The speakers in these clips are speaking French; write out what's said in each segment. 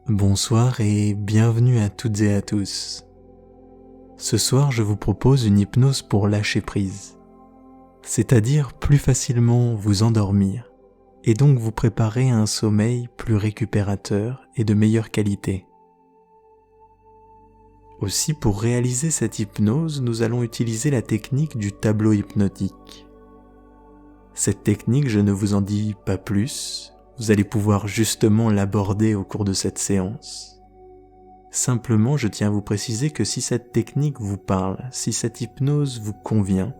Bonsoir et bienvenue à toutes et à tous. Ce soir, je vous propose une hypnose pour lâcher prise, c'est-à-dire plus facilement vous endormir et donc vous préparer à un sommeil plus récupérateur et de meilleure qualité. Aussi, pour réaliser cette hypnose, nous allons utiliser la technique du tableau hypnotique. Cette technique, je ne vous en dis pas plus. Vous allez pouvoir justement l'aborder au cours de cette séance. Simplement, je tiens à vous préciser que si cette technique vous parle, si cette hypnose vous convient,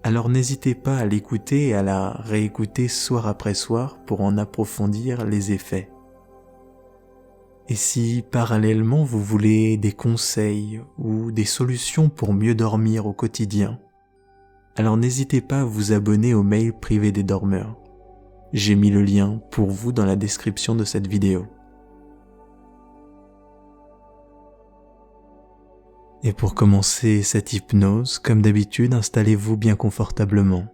alors n'hésitez pas à l'écouter et à la réécouter soir après soir pour en approfondir les effets. Et si parallèlement vous voulez des conseils ou des solutions pour mieux dormir au quotidien, alors n'hésitez pas à vous abonner au mail privé des dormeurs. J'ai mis le lien pour vous dans la description de cette vidéo. Et pour commencer cette hypnose, comme d'habitude, installez-vous bien confortablement.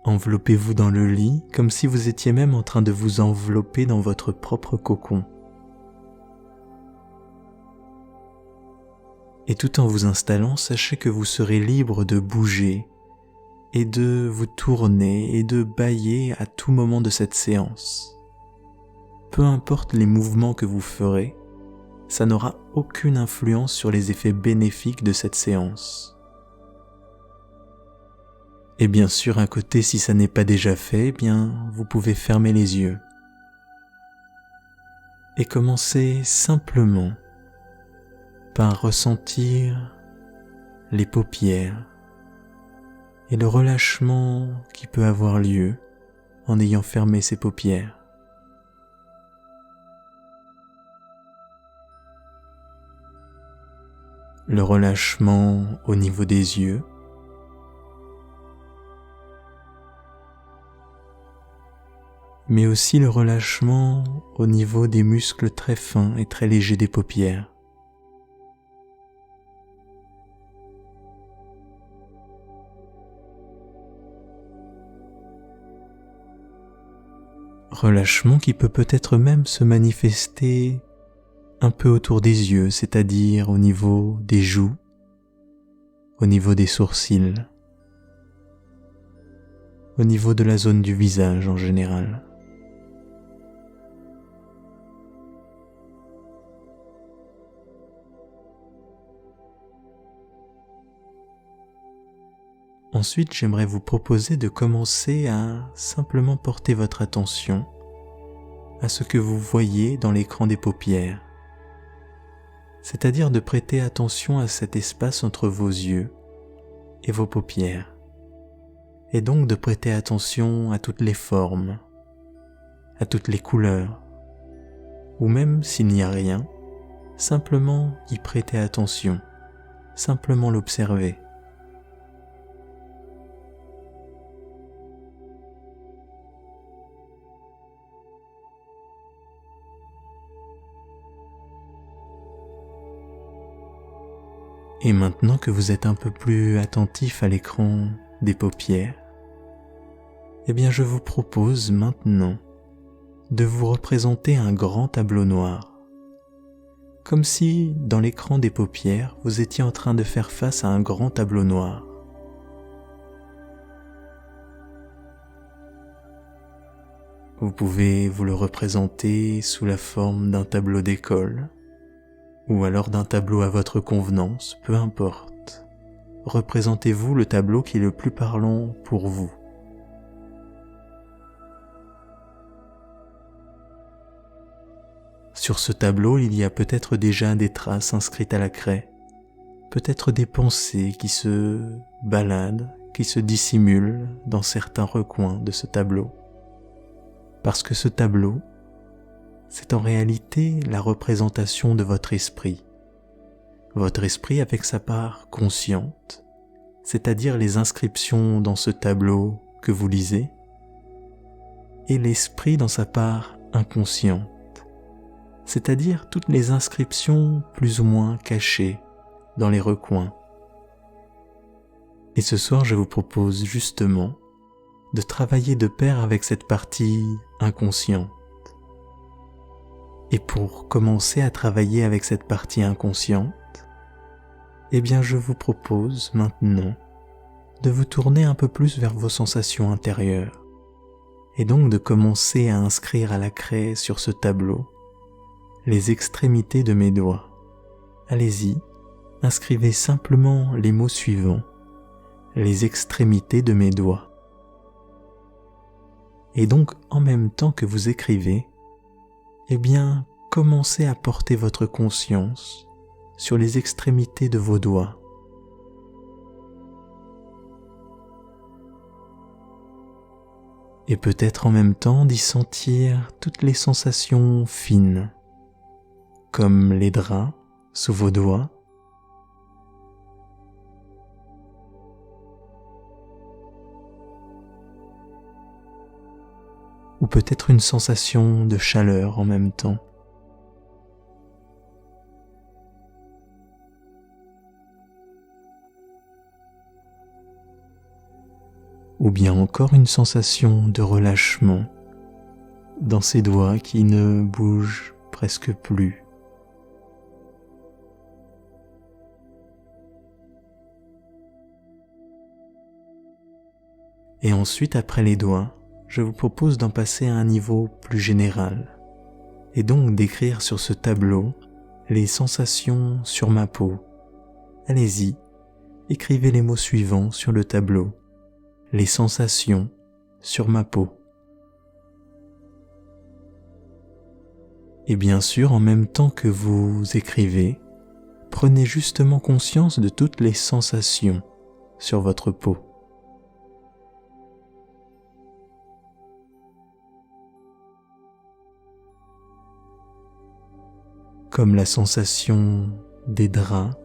Enveloppez-vous dans le lit comme si vous étiez même en train de vous envelopper dans votre propre cocon. Et tout en vous installant, sachez que vous serez libre de bouger et de vous tourner et de bâiller à tout moment de cette séance. Peu importe les mouvements que vous ferez, ça n'aura aucune influence sur les effets bénéfiques de cette séance. Et bien sûr, à côté, si ça n'est pas déjà fait, vous pouvez fermer les yeux. Et commencer simplement par ressentir les paupières et le relâchement qui peut avoir lieu en ayant fermé ses paupières. Le relâchement au niveau des yeux, mais aussi le relâchement au niveau des muscles très fins et très légers des paupières. Relâchement qui peut peut-être même se manifester un peu autour des yeux, c'est-à-dire au niveau des joues, au niveau des sourcils, au niveau de la zone du visage en général. Ensuite, j'aimerais vous proposer de commencer à simplement porter votre attention à ce que vous voyez dans l'écran des paupières, c'est-à-dire de prêter attention à cet espace entre vos yeux et vos paupières, et donc de prêter attention à toutes les formes, à toutes les couleurs, ou même s'il n'y a rien, simplement y prêter attention, simplement l'observer. Et maintenant que vous êtes un peu plus attentif à l'écran des paupières, je vous propose maintenant de vous représenter un grand tableau noir, comme si dans l'écran des paupières, vous étiez en train de faire face à un grand tableau noir. Vous pouvez vous le représenter sous la forme d'un tableau d'école, ou alors d'un tableau à votre convenance, peu importe. Représentez-vous le tableau qui est le plus parlant pour vous. Sur ce tableau, il y a peut-être déjà des traces inscrites à la craie, peut-être des pensées qui se baladent, qui se dissimulent dans certains recoins de ce tableau. Parce que ce tableau, c'est en réalité la représentation de votre esprit avec sa part consciente, c'est-à-dire les inscriptions dans ce tableau que vous lisez, et l'esprit dans sa part inconsciente, c'est-à-dire toutes les inscriptions plus ou moins cachées dans les recoins. Et ce soir, je vous propose justement de travailler de pair avec cette partie inconsciente. Et pour commencer à travailler avec cette partie inconsciente, eh bien je vous propose maintenant de vous tourner un peu plus vers vos sensations intérieures et donc de commencer à inscrire à la craie sur ce tableau les extrémités de mes doigts. Allez-y, inscrivez simplement les mots suivants, les extrémités de mes doigts. Et donc en même temps que vous écrivez, eh bien commencez à porter votre conscience sur les extrémités de vos doigts. Et peut-être en même temps d'y sentir toutes les sensations fines, comme les draps sous vos doigts, ou peut-être une sensation de chaleur en même temps. Ou bien encore une sensation de relâchement dans ces doigts qui ne bougent presque plus. Et ensuite, après les doigts, je vous propose d'en passer à un niveau plus général, et donc d'écrire sur ce tableau les sensations sur ma peau. Allez-y, écrivez les mots suivants sur le tableau. Les sensations sur ma peau. Et bien sûr, en même temps que vous écrivez, prenez justement conscience de toutes les sensations sur votre peau. Comme la sensation des draps,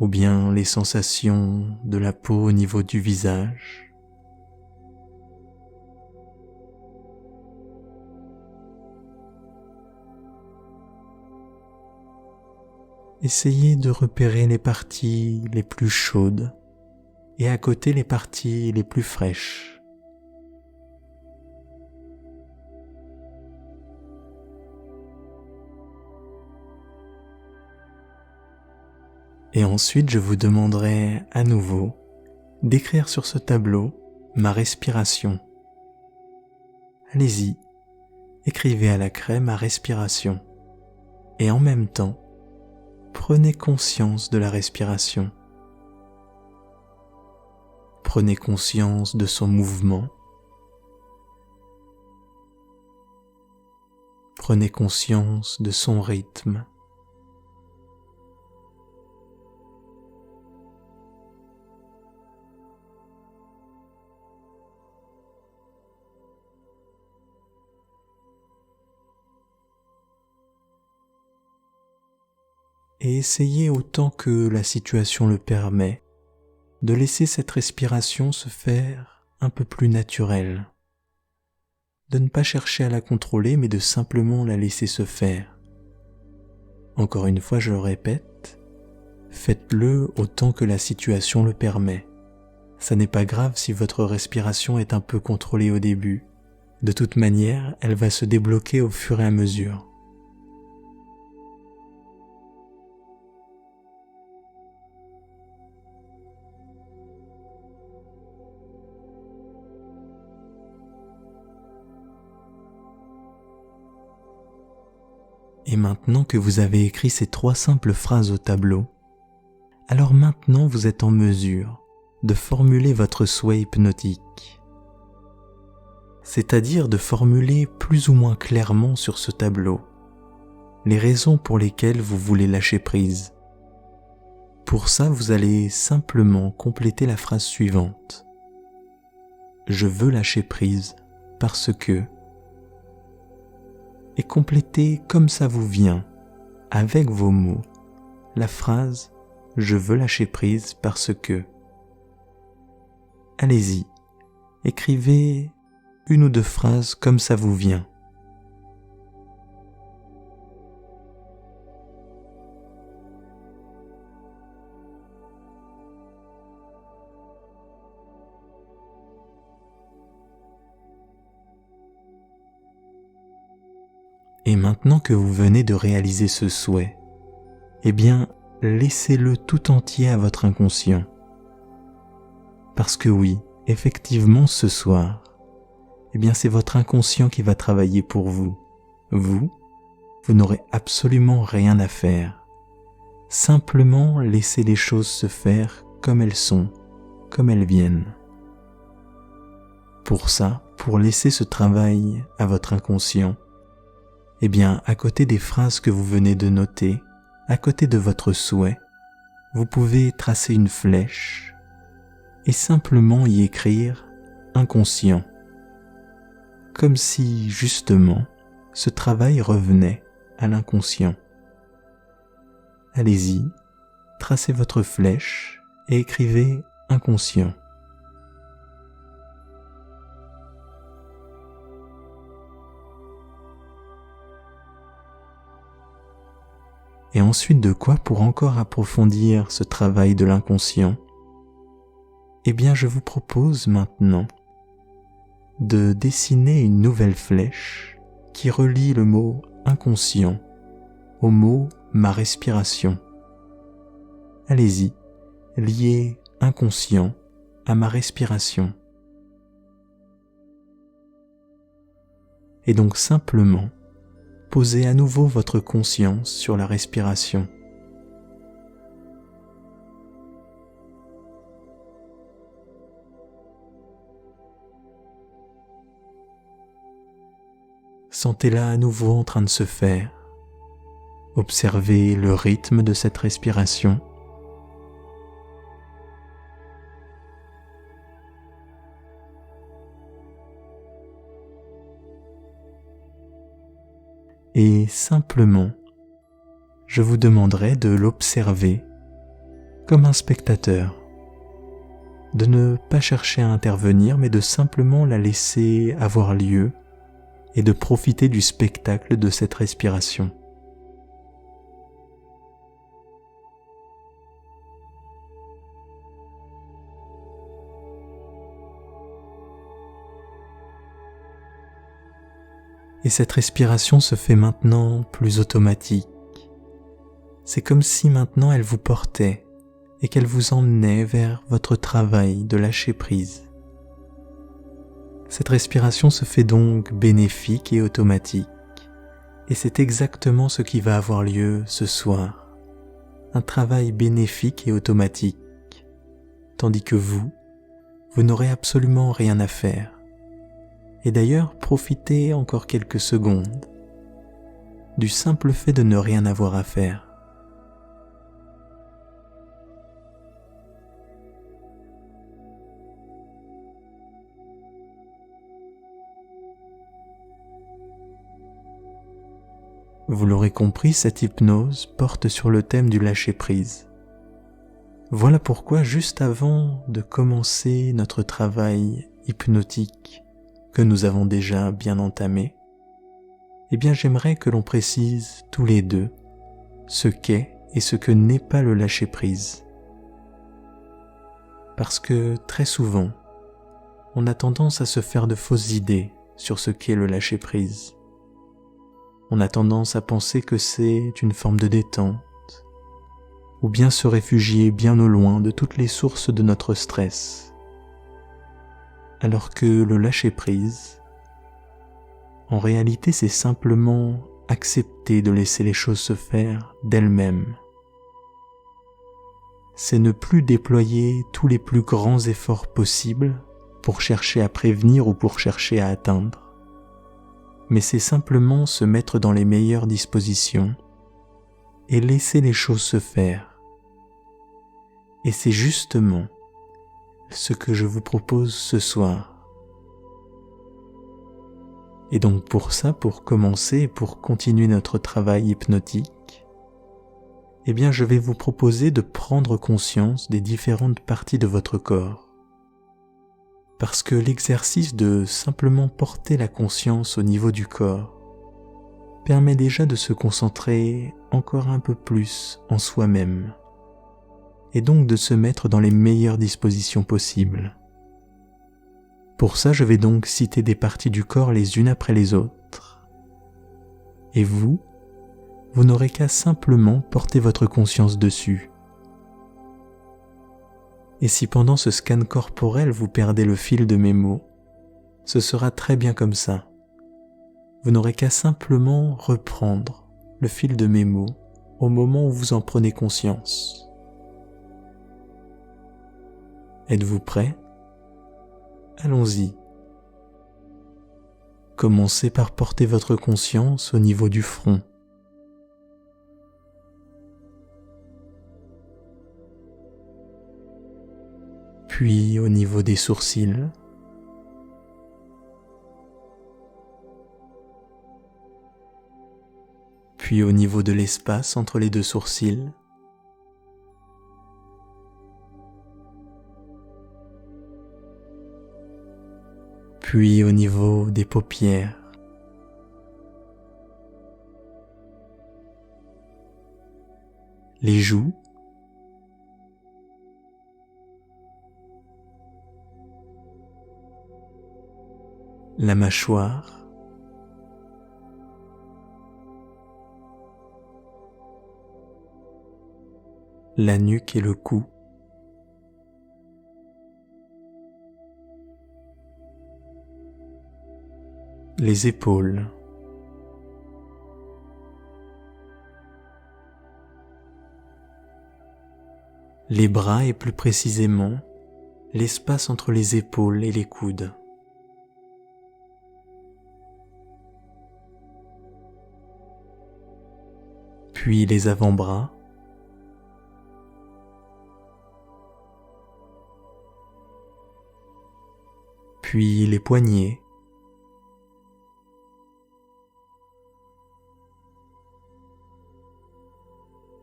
ou bien les sensations de la peau au niveau du visage. Essayez de repérer les parties les plus chaudes et à côté les parties les plus fraîches. Et ensuite, je vous demanderai à nouveau d'écrire sur ce tableau ma respiration. Allez-y, écrivez à la craie ma respiration. Et en même temps, prenez conscience de la respiration. Prenez conscience de son mouvement. Prenez conscience de son rythme. Et essayez autant que la situation le permet de laisser cette respiration se faire un peu plus naturelle. De ne pas chercher à la contrôler mais de simplement la laisser se faire. Encore une fois, je le répète, faites-le autant que la situation le permet. Ça n'est pas grave si votre respiration est un peu contrôlée au début. De toute manière, elle va se débloquer au fur et à mesure. Et maintenant que vous avez écrit ces 3 simples phrases au tableau, alors maintenant vous êtes en mesure de formuler votre souhait hypnotique. C'est-à-dire de formuler plus ou moins clairement sur ce tableau les raisons pour lesquelles vous voulez lâcher prise. Pour ça, vous allez simplement compléter la phrase suivante. Je veux lâcher prise parce que... Et complétez comme ça vous vient, avec vos mots, la phrase « Je veux lâcher prise parce que ». Allez-y, écrivez 1 ou 2 phrases comme ça vous vient. Et maintenant que vous venez de réaliser ce souhait, eh bien, laissez-le tout entier à votre inconscient. Parce que oui, effectivement ce soir, eh bien c'est votre inconscient qui va travailler pour vous. Vous n'aurez absolument rien à faire. Simplement laissez les choses se faire comme elles sont, comme elles viennent. Pour ça, pour laisser ce travail à votre inconscient, eh bien, à côté des phrases que vous venez de noter, à côté de votre souhait, vous pouvez tracer une flèche et simplement y écrire « inconscient », comme si, justement, ce travail revenait à l'inconscient. Allez-y, tracez votre flèche et écrivez « inconscient ». Et ensuite de quoi, pour encore approfondir ce travail de l'inconscient, eh bien je vous propose maintenant de dessiner une nouvelle flèche qui relie le mot inconscient au mot ma respiration. Allez-y, liez inconscient à ma respiration. Et donc simplement, posez à nouveau votre conscience sur la respiration. Sentez-la à nouveau en train de se faire. Observez le rythme de cette respiration. Et simplement, je vous demanderai de l'observer comme un spectateur, de ne pas chercher à intervenir, mais de simplement la laisser avoir lieu et de profiter du spectacle de cette respiration. Et cette respiration se fait maintenant plus automatique. C'est comme si maintenant elle vous portait et qu'elle vous emmenait vers votre travail de lâcher prise. Cette respiration se fait donc bénéfique et automatique. Et c'est exactement ce qui va avoir lieu ce soir. Un travail bénéfique et automatique. Tandis que vous n'aurez absolument rien à faire. Et d'ailleurs, profitez encore quelques secondes du simple fait de ne rien avoir à faire. Vous l'aurez compris, cette hypnose porte sur le thème du lâcher-prise. Voilà pourquoi, juste avant de commencer notre travail hypnotique, que nous avons déjà bien entamé, eh bien j'aimerais que l'on précise tous les deux ce qu'est et ce que n'est pas le lâcher-prise. Parce que très souvent, on a tendance à se faire de fausses idées sur ce qu'est le lâcher-prise. On a tendance à penser que c'est une forme de détente, ou bien se réfugier bien au loin de toutes les sources de notre stress. Alors que le lâcher-prise, en réalité, c'est simplement accepter de laisser les choses se faire d'elles-mêmes. C'est ne plus déployer tous les plus grands efforts possibles pour chercher à prévenir ou pour chercher à atteindre, mais c'est simplement se mettre dans les meilleures dispositions et laisser les choses se faire. Et c'est justement ce que je vous propose ce soir. Et donc pour ça, pour commencer, pour continuer notre travail hypnotique, eh bien je vais vous proposer de prendre conscience des différentes parties de votre corps. Parce que l'exercice de simplement porter la conscience au niveau du corps permet déjà de se concentrer encore un peu plus en soi-même, et donc de se mettre dans les meilleures dispositions possibles. Pour ça, je vais donc citer des parties du corps les unes après les autres. Et vous n'aurez qu'à simplement porter votre conscience dessus. Et si pendant ce scan corporel vous perdez le fil de mes mots, ce sera très bien comme ça. Vous n'aurez qu'à simplement reprendre le fil de mes mots au moment où vous en prenez conscience. Êtes-vous prêt ? Allons-y. Commencez par porter votre conscience au niveau du front. Puis au niveau des sourcils. Puis au niveau de l'espace entre les deux sourcils. Puis au niveau des paupières. Les joues. La mâchoire. La nuque et le cou. Les épaules. Les bras et plus précisément, l'espace entre les épaules et les coudes. Puis les avant-bras. Puis les poignets.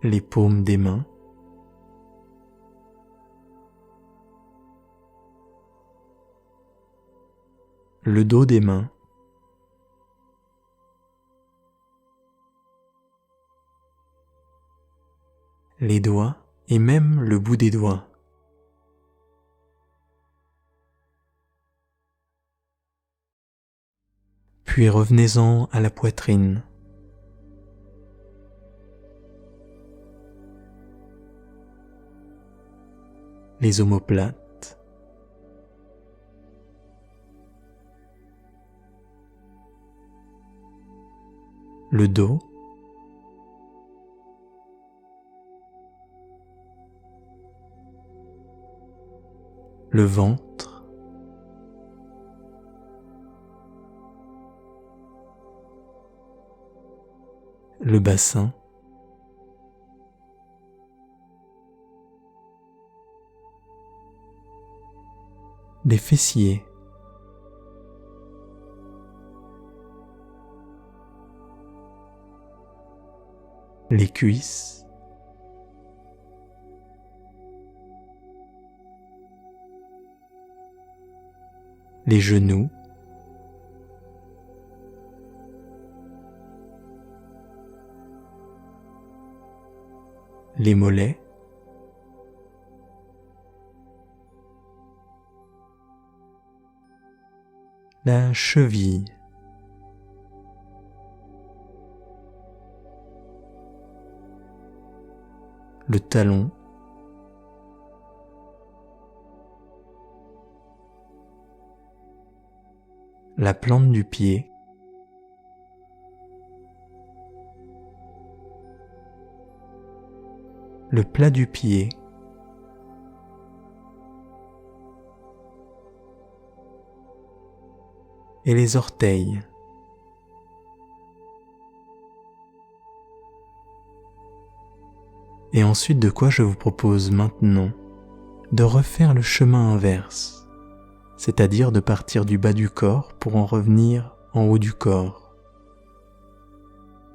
Les paumes des mains. Le dos des mains. Les doigts et même le bout des doigts. Puis revenez-en à la poitrine. Les omoplates. Le dos. Le ventre. Le bassin. Les fessiers. Les cuisses. Les genoux. Les mollets. La cheville. Le talon. La plante du pied. Le plat du pied. Et les orteils. Et ensuite de quoi je vous propose maintenant de refaire le chemin inverse, c'est-à-dire de partir du bas du corps pour en revenir en haut du corps.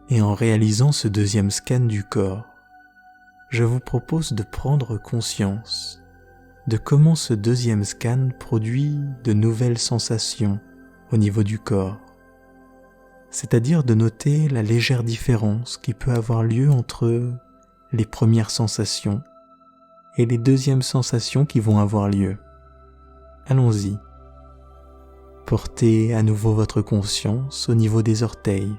Et en réalisant ce deuxième scan du corps, je vous propose de prendre conscience de comment ce deuxième scan produit de nouvelles sensations au niveau du corps, c'est-à-dire de noter la légère différence qui peut avoir lieu entre les premières sensations et les deuxièmes sensations qui vont avoir lieu. Allons-y. Portez à nouveau votre conscience au niveau des orteils.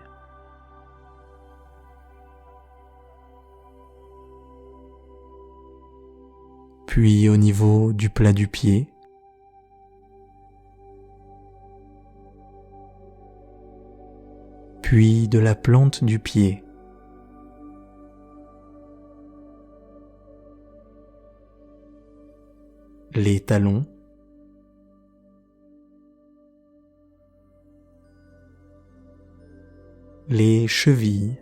puis au niveau du plat du pied, puis de la plante du pied. Les talons, les chevilles,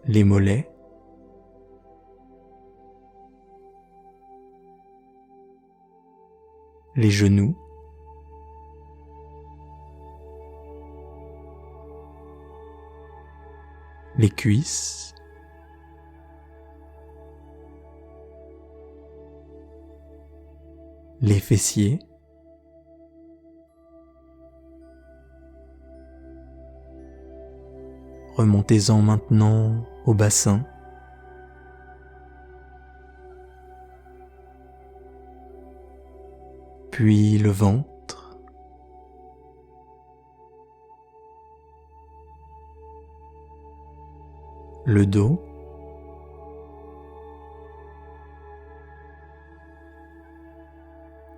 les mollets, les genoux, les cuisses, les fessiers, remontez-en maintenant au bassin, puis le ventre, le dos,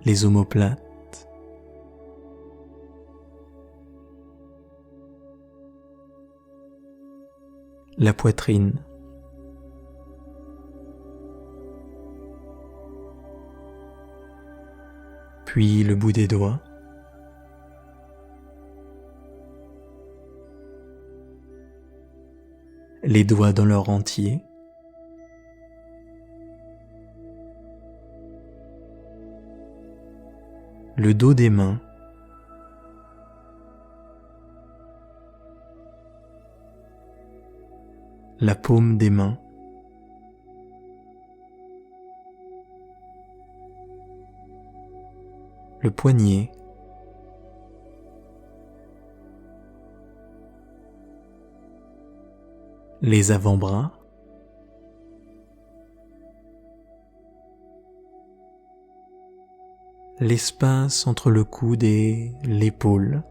les omoplates, la poitrine, puis le bout des doigts, les doigts dans leur entier, le dos des mains, la paume des mains, le poignet, les avant-bras, l'espace entre le coude et l'épaule,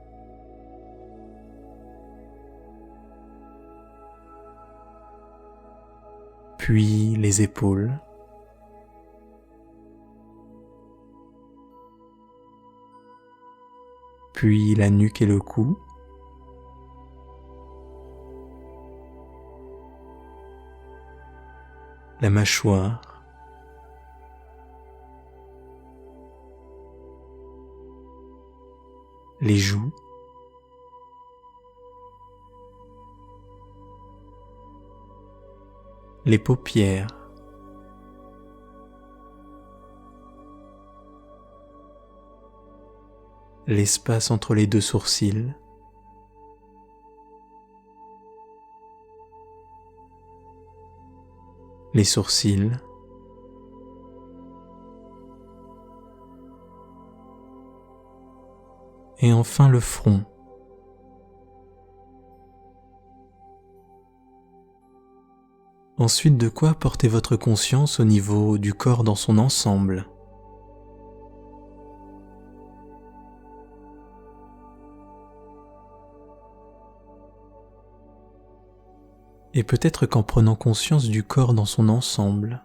puis les épaules, puis la nuque et le cou, la mâchoire, les joues, les paupières, l'espace entre les deux sourcils, les sourcils, et enfin le front. Ensuite, de quoi portez votre conscience au niveau du corps dans son ensemble. Et peut-être qu'en prenant conscience du corps dans son ensemble,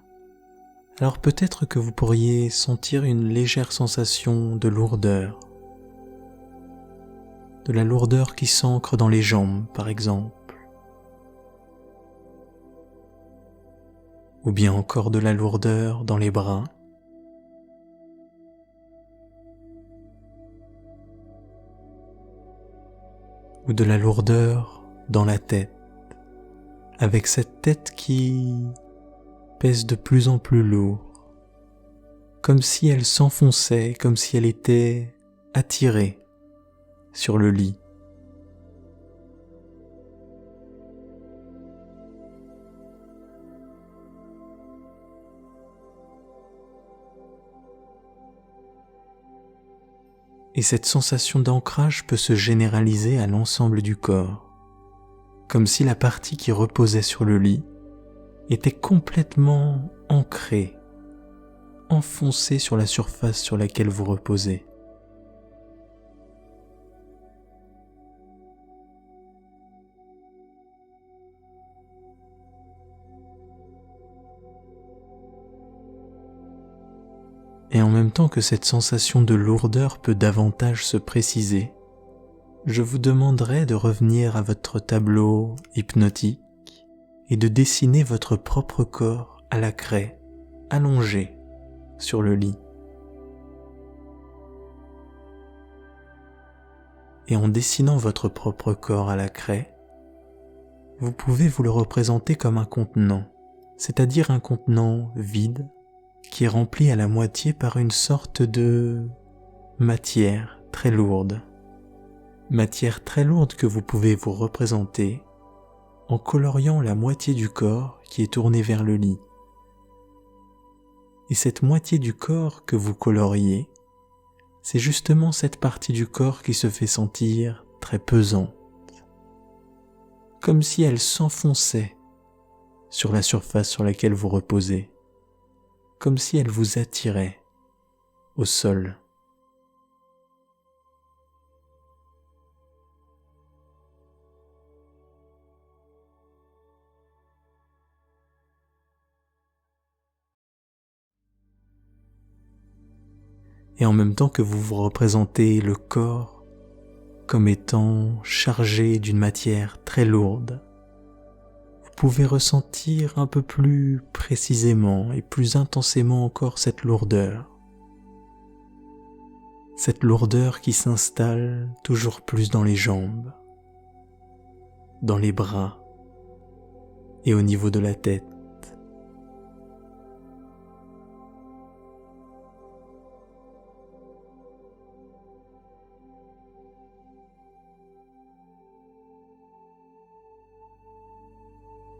alors peut-être que vous pourriez sentir une légère sensation de lourdeur. De la lourdeur qui s'ancre dans les jambes, par exemple. Ou bien encore de la lourdeur dans les bras. Ou de la lourdeur dans la tête, avec cette tête qui pèse de plus en plus lourd, comme si elle s'enfonçait, comme si elle était attirée sur le lit. Et cette sensation d'ancrage peut se généraliser à l'ensemble du corps, comme si la partie qui reposait sur le lit était complètement ancrée, enfoncée sur la surface sur laquelle vous reposez. Et en même temps que cette sensation de lourdeur peut davantage se préciser, je vous demanderai de revenir à votre tableau hypnotique et de dessiner votre propre corps à la craie, allongé sur le lit. Et en dessinant votre propre corps à la craie, vous pouvez vous le représenter comme un contenant, c'est-à-dire un contenant vide qui est rempli à la moitié par une sorte de matière très lourde. Matière très lourde que vous pouvez vous représenter en coloriant la moitié du corps qui est tournée vers le lit. Et cette moitié du corps que vous coloriez, c'est justement cette partie du corps qui se fait sentir très pesante, comme si elle s'enfonçait sur la surface sur laquelle vous reposez, comme si elle vous attirait au sol. Et en même temps que vous vous représentez le corps comme étant chargé d'une matière très lourde, vous pouvez ressentir un peu plus précisément et plus intensément encore cette lourdeur qui s'installe toujours plus dans les jambes, dans les bras et au niveau de la tête.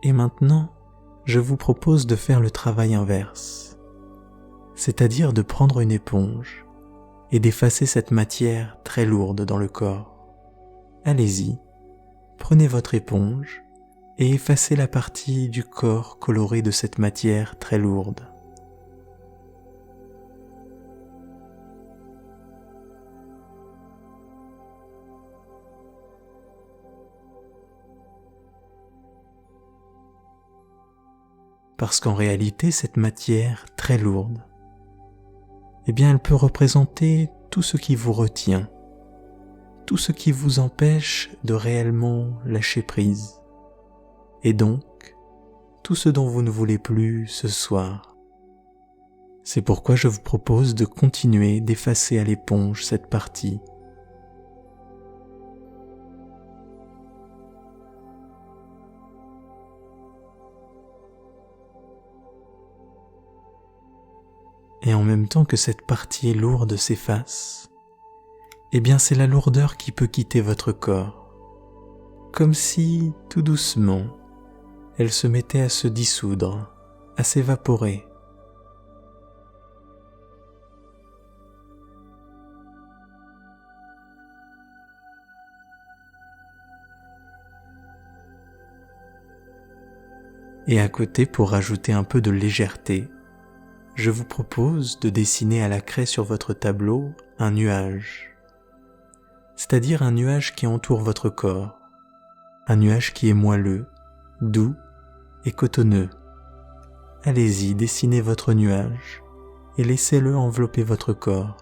Et maintenant, je vous propose de faire le travail inverse, c'est-à-dire de prendre une éponge et d'effacer cette matière très lourde dans le corps. Allez-y, prenez votre éponge et effacez la partie du corps colorée de cette matière très lourde. Parce qu'en réalité, cette matière très lourde, eh bien, elle peut représenter tout ce qui vous retient, tout ce qui vous empêche de réellement lâcher prise, et donc, tout ce dont vous ne voulez plus ce soir. C'est pourquoi je vous propose de continuer d'effacer à l'éponge cette partie. Et en même temps que cette partie lourde s'efface, eh bien c'est la lourdeur qui peut quitter votre corps, comme si, tout doucement, elle se mettait à se dissoudre, à s'évaporer. Et à côté, pour rajouter un peu de légèreté, je vous propose de dessiner à la craie sur votre tableau un nuage, c'est-à-dire un nuage qui entoure votre corps, un nuage qui est moelleux, doux et cotonneux. Allez-y, dessinez votre nuage et laissez-le envelopper votre corps.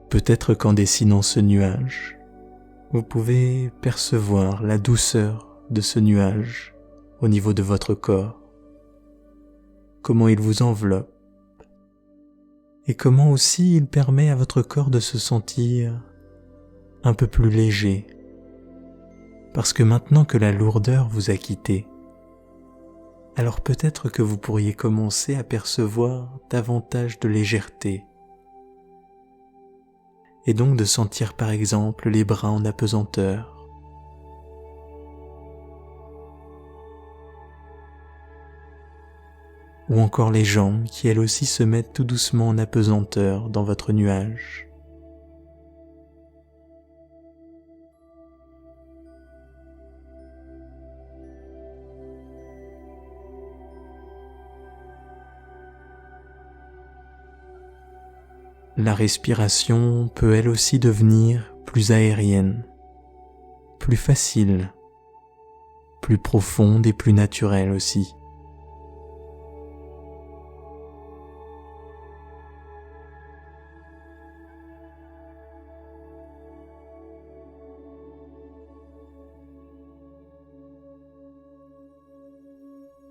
Peut-être qu'en dessinant ce nuage, vous pouvez percevoir la douceur de ce nuage au niveau de votre corps, comment il vous enveloppe et comment aussi il permet à votre corps de se sentir un peu plus léger, parce que maintenant que la lourdeur vous a quitté, alors peut-être que vous pourriez commencer à percevoir davantage de légèreté, et donc de sentir par exemple les bras en apesanteur, ou encore les jambes qui elles aussi se mettent tout doucement en apesanteur dans votre nuage. la respiration peut elle aussi devenir plus aérienne, plus facile, plus profonde et plus naturelle aussi.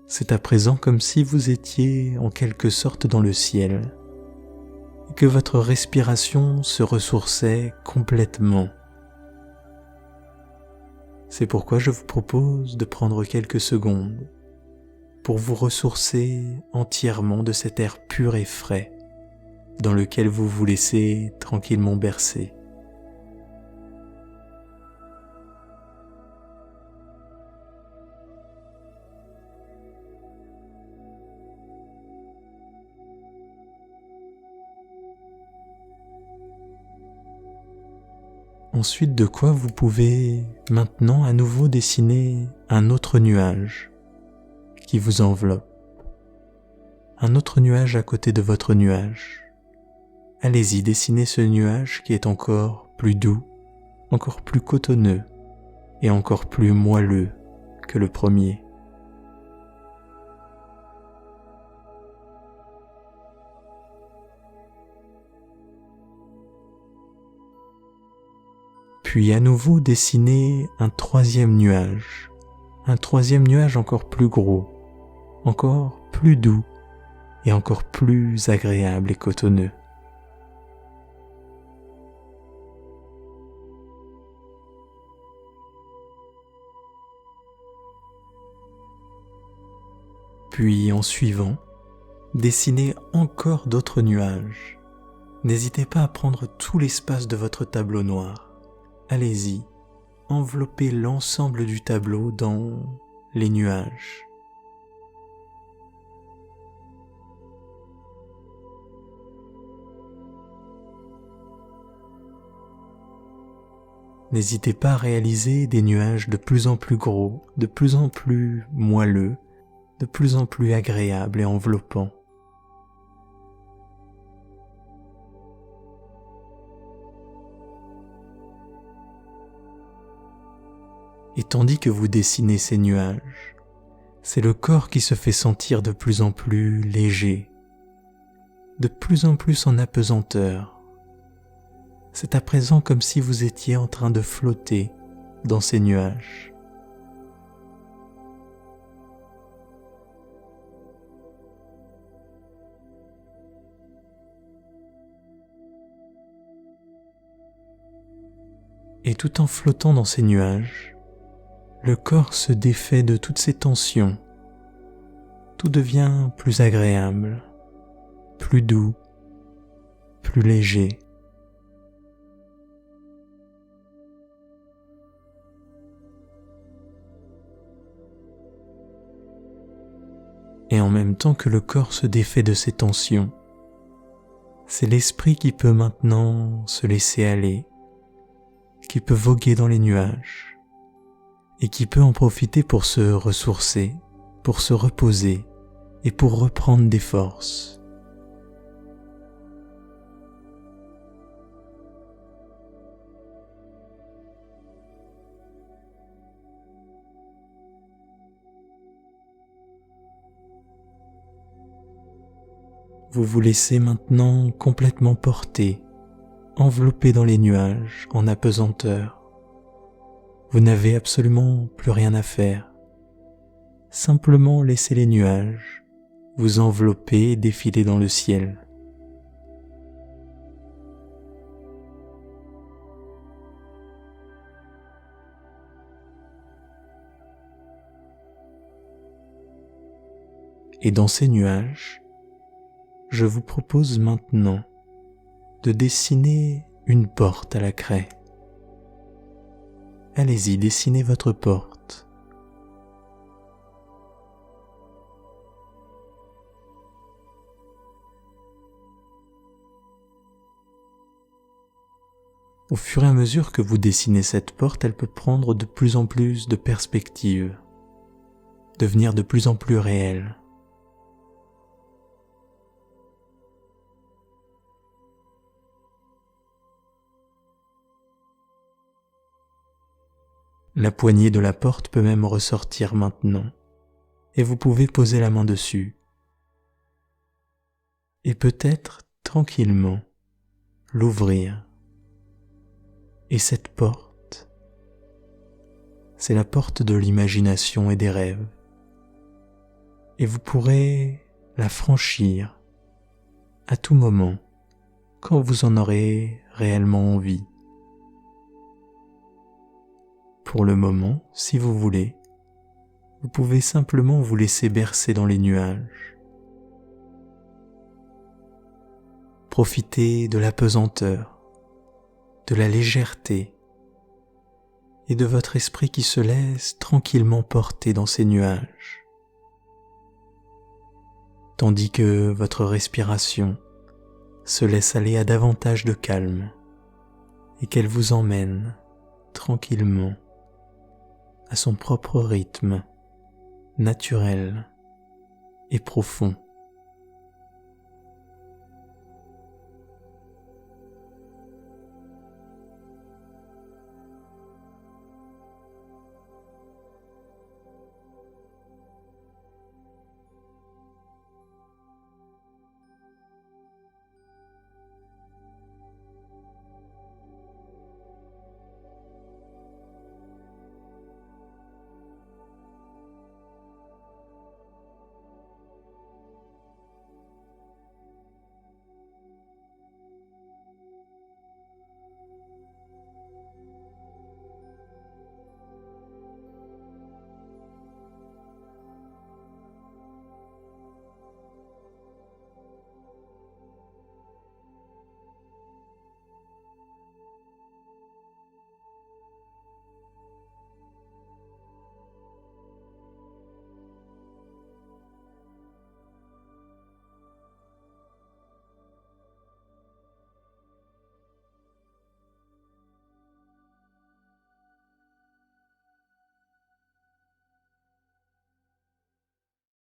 C'est à présent comme si vous étiez en quelque sorte dans le ciel et que votre respiration se ressourçait complètement. C'est pourquoi je vous propose de prendre quelques secondes pour vous ressourcer entièrement de cet air pur et frais dans lequel vous vous laissez tranquillement bercer. Ensuite, de quoi vous pouvez maintenant à nouveau dessiner un autre nuage qui vous enveloppe. Un autre nuage à côté de votre nuage. Allez-y, dessinez ce nuage qui est encore plus doux, encore plus cotonneux et encore plus moelleux que le premier. Puis à nouveau dessinez un troisième nuage encore plus gros, encore plus doux et encore plus agréable et cotonneux. Puis en suivant, dessinez encore d'autres nuages. N'hésitez pas à prendre tout l'espace de votre tableau noir. Allez-y, enveloppez l'ensemble du tableau dans les nuages. N'hésitez pas à réaliser des nuages de plus en plus gros, de plus en plus moelleux, de plus en plus agréables et enveloppants. Et tandis que vous dessinez ces nuages, c'est le corps qui se fait sentir de plus en plus léger, de plus en plus en apesanteur. C'est à présent comme si vous étiez en train de flotter dans ces nuages. Et tout en flottant dans ces nuages, le corps se défait de toutes ces tensions. Tout devient plus agréable, plus doux, plus léger. Et en même temps que le corps se défait de ces tensions, c'est l'esprit qui peut maintenant se laisser aller, qui peut voguer dans les nuages, et qui peut en profiter pour se ressourcer, pour se reposer et pour reprendre des forces. Vous vous laissez maintenant complètement porter, enveloppé dans les nuages, en apesanteur. Vous n'avez absolument plus rien à faire. Simplement laissez les nuages vous envelopper et défiler dans le ciel. Et dans ces nuages, je vous propose maintenant de dessiner une porte à la craie. Allez-y, dessinez votre porte. Au fur et à mesure que vous dessinez cette porte, elle peut prendre de plus en plus de perspective, devenir de plus en plus réelle. La poignée de la porte peut même ressortir maintenant, et vous pouvez poser la main dessus. Et peut-être, tranquillement, l'ouvrir. Et cette porte, c'est la porte de l'imagination et des rêves. Et vous pourrez la franchir à tout moment, quand vous en aurez réellement envie. Pour le moment, si vous voulez, vous pouvez simplement vous laisser bercer dans les nuages. Profitez de la pesanteur, de la légèreté et de votre esprit qui se laisse tranquillement porter dans ces nuages, tandis que votre respiration se laisse aller à davantage de calme et qu'elle vous emmène tranquillement à son propre rythme naturel et profond.